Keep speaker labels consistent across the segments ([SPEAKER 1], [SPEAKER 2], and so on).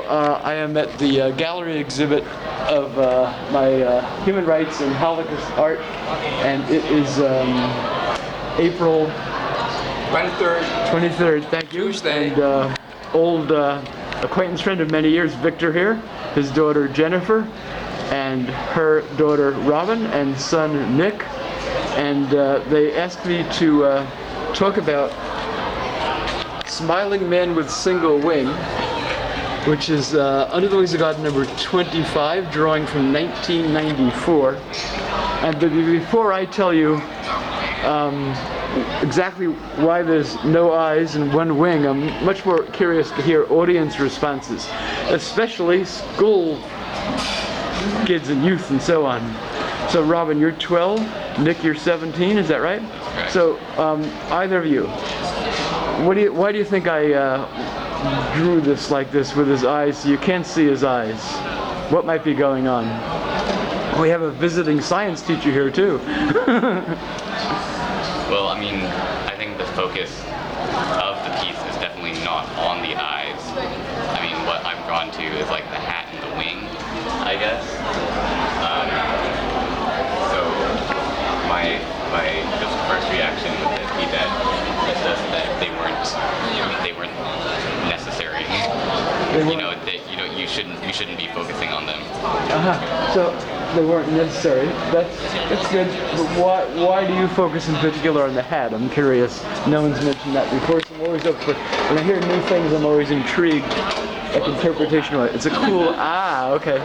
[SPEAKER 1] I am at the gallery exhibit of my human rights and Holocaust art, and it is April 23rd, thank you.
[SPEAKER 2] Tuesday.
[SPEAKER 1] And old acquaintance friend of many years, Victor here, his daughter Jennifer, and her daughter Robin, and son Nick, and they asked me to talk about Smiling Men with Single Wing, which is Under the Wings of God number 25, drawing from 1994. And before I tell you exactly why there's no eyes and one wing, I'm much more curious to hear audience responses, especially school kids and youth and so on. So Robin, you're 12, Nick, you're 17, is that right?
[SPEAKER 2] Right.
[SPEAKER 1] So either of you, why do you think I drew this like this with his eyes so you can't see his eyes? What might be going on? We have a visiting science teacher here too.
[SPEAKER 3] Well, I mean, I think the focus of the piece is definitely not on the eyes. I mean, what I'm drawn to is like the hat and the wing, I guess. So my just first reaction would be that it's just that they weren't necessary. You shouldn't be focusing on them.
[SPEAKER 1] So they weren't necessary. That's good. But why do you focus in particular on the hat? I'm curious. No one's mentioned that before, so I'm always up for. When I hear new things, I'm always intrigued at the interpretation of it. It's a cool. Okay.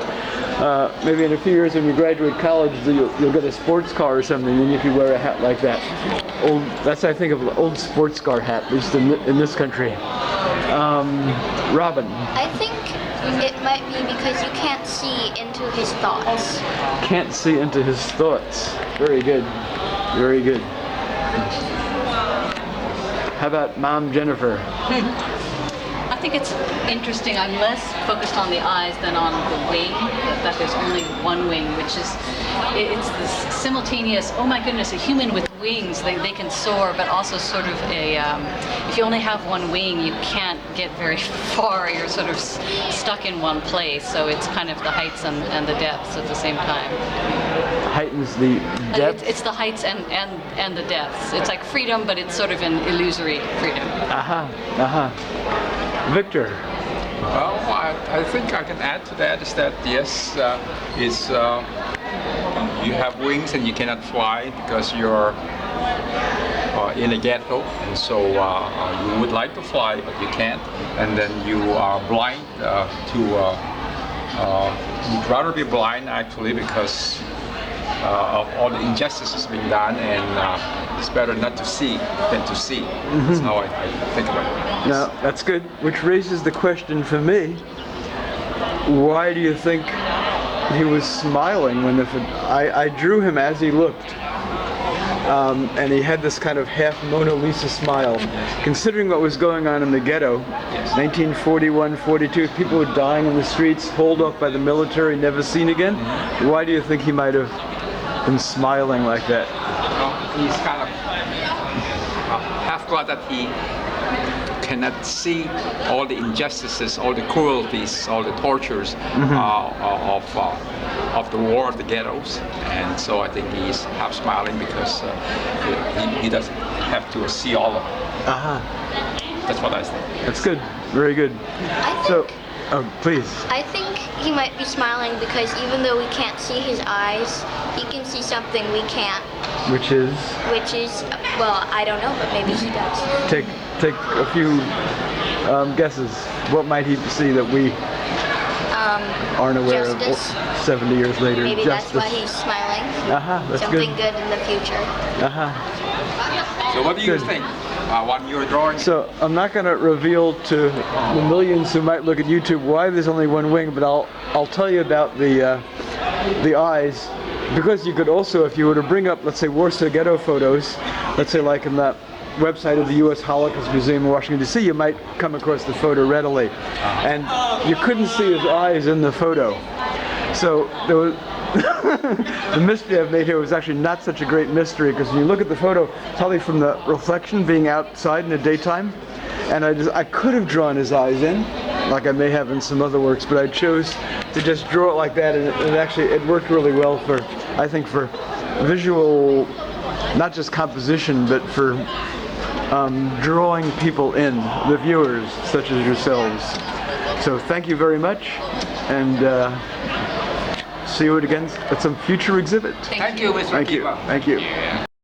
[SPEAKER 1] Maybe in a few years when you graduate college, you'll get a sports car or something, and you can wear a hat like that. That's I think of an old sports car hat, at least in this country. Robin.
[SPEAKER 4] I think it might be because you can't see into his thoughts.
[SPEAKER 1] Can't see into his thoughts. Very good. Very good. How about Mom Jennifer?
[SPEAKER 5] I think it's interesting. I'm less focused on the eyes than on the wing, that there's only one wing, which is, it's this simultaneous, oh my goodness, a human with wings, they can soar, but also sort of if you only have one wing, you can't get very far, you're sort of stuck in one place, so it's kind of the heights and the depths at the same time.
[SPEAKER 1] Heightens the depth?
[SPEAKER 5] It's the heights and the depths. It's like freedom, but it's sort of an illusory freedom.
[SPEAKER 1] Victor.
[SPEAKER 2] Well, I think I can add to that is that yes, you have wings and you cannot fly because you're in a ghetto, and so you would like to fly but you can't, and then you are blind you'd rather be blind actually because of all the injustices being done, and it's better not to see than to see. That's how I think about it.
[SPEAKER 1] Now, that's good, which raises the question for me, why do you think he was smiling when I drew him as he looked, and he had this kind of half Mona Lisa smile. Considering what was going on in the ghetto, 1941-42, people were dying in the streets, hauled off by the military, never seen again. Why do you think he might have been smiling like that?
[SPEAKER 2] Well, he's kind of half glad that he cannot see all the injustices, all the cruelties, all the tortures of the war of the ghettos, and so I think he's half smiling because he doesn't have to see all of it. That's what I think.
[SPEAKER 1] That's good. Very good. Please.
[SPEAKER 4] I think he might be smiling because even though we can't see his eyes, he can see something we can't.
[SPEAKER 1] Which is?
[SPEAKER 4] Well, I don't know, but maybe he does.
[SPEAKER 1] Take a few guesses. What might he see that we aren't aware
[SPEAKER 4] justice.
[SPEAKER 1] Of 70 years later?
[SPEAKER 4] Maybe
[SPEAKER 1] justice.
[SPEAKER 4] that's why he's smiling.
[SPEAKER 1] That's
[SPEAKER 4] something
[SPEAKER 1] good.
[SPEAKER 4] good in the future.
[SPEAKER 2] So what do you think when you're drawing?
[SPEAKER 1] So I'm not going to reveal to the millions who might look at YouTube why there's only one wing, but I'll tell you about the eyes, because you could also, if you were to bring up, let's say, Warsaw Ghetto photos, let's say like in that website of the U.S. Holocaust Museum in Washington, D.C., you might come across the photo readily. And you couldn't see his eyes in the photo. So there was the mystery I've made here was actually not such a great mystery, because when you look at the photo, probably from the reflection being outside in the daytime, and I could have drawn his eyes in, like I may have in some other works, but I chose to just draw it like that, and it worked really well for, I think, for visual, not just composition, but for drawing people in, the viewers, such as yourselves. So thank you very much, and see you again at some future exhibit.
[SPEAKER 2] Thank you, Mr.
[SPEAKER 1] Thank you.
[SPEAKER 2] Akiva.
[SPEAKER 1] Thank you.
[SPEAKER 3] Yeah.